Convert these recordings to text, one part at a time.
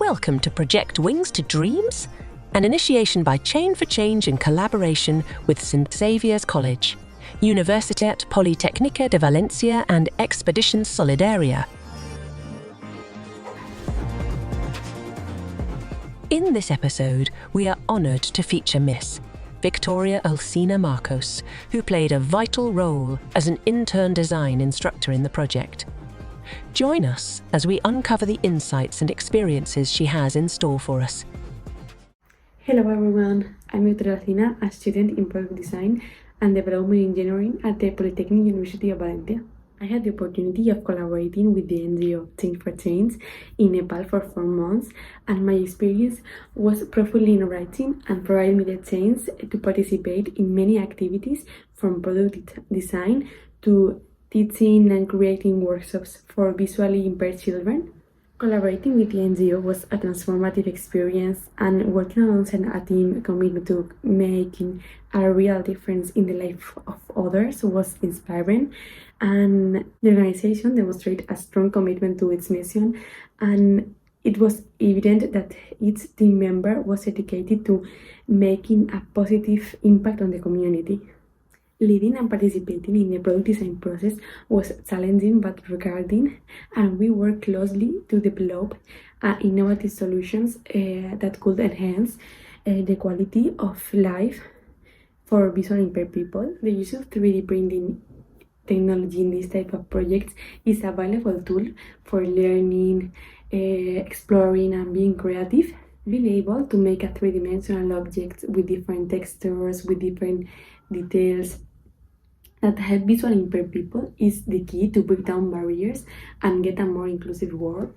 Welcome to Project Wings to Dreams, an initiation by Chain for Change in collaboration with St. Xavier's College, Universitat Politècnica de València and Expeditions Solidaria. In this episode, we are honoured to feature Miss Victoria Olcina Marcos, who played a vital role as an intern design instructor in the project. Join us as we uncover the insights and experiences she has in store for us. Hello everyone, I'm Victoria Olcina, a student in product design and development engineering at the Polytechnic University of Valencia. I had the opportunity of collaborating with the NGO Chain for Change in Nepal for 4 months, and my experience was profoundly enriching and provided me the chance to participate in many activities from product design to teaching and creating workshops for visually impaired children. Collaborating with the NGO was a transformative experience, and working alongside a team committed to making a real difference in the life of others was inspiring. And the organization demonstrated a strong commitment to its mission, and it was evident that each team member was dedicated to making a positive impact on the community. Leading and participating in the product design process was challenging but rewarding, and we worked closely to develop innovative solutions that could enhance the quality of life for visually impaired people. The use of 3D printing technology in this type of projects is a valuable tool for learning, exploring, and being creative. Being able to make a three-dimensional object with different textures, with different details that help visually impaired people is the key to break down barriers and get a more inclusive world.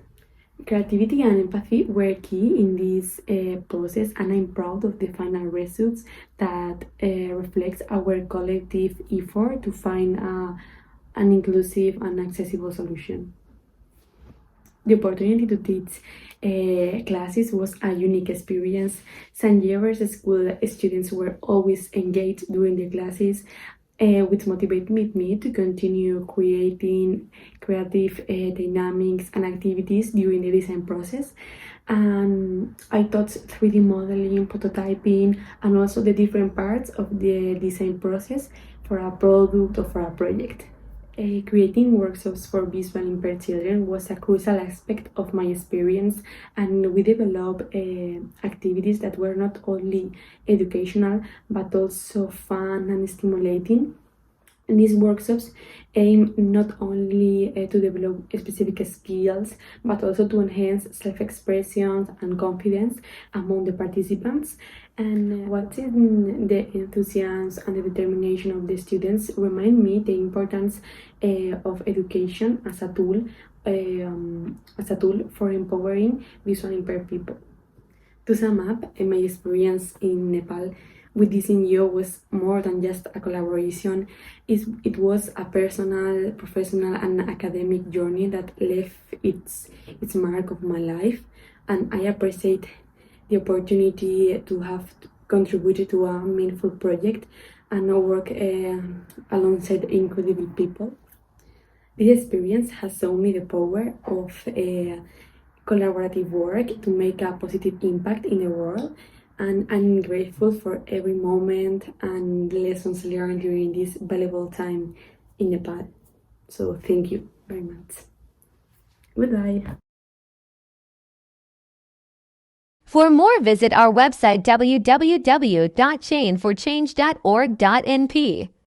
Creativity and empathy were key in this process, and I'm proud of the final results that reflects our collective effort to find an inclusive and accessible solution. The opportunity to teach classes was a unique experience. St. Xavier's School students were always engaged during the classes, which motivated me to continue creating creative dynamics and activities during the design process. And I taught 3D modeling, prototyping, and also the different parts of the design process for a product or for a project. Creating workshops for visually impaired children was a crucial aspect of my experience, and we developed activities that were not only educational but also fun and stimulating. And these workshops aim not only to develop specific skills but also to enhance self-expression and confidence among the participants. And watching the enthusiasm and the determination of the students remind me the importance of education as a tool for empowering visually impaired people. To sum up, my experience in Nepal with this NGO was more than just a collaboration. It was a personal, professional, and academic journey that left its mark of my life, and I appreciate the opportunity to have contributed to a meaningful project and now work alongside incredible people. This experience has shown me the power of collaborative work to make a positive impact in the world, and I'm grateful for every moment and lessons learned during this valuable time in Nepal. So thank you very much. Goodbye. For more, visit our website www.chainforchange.org.np.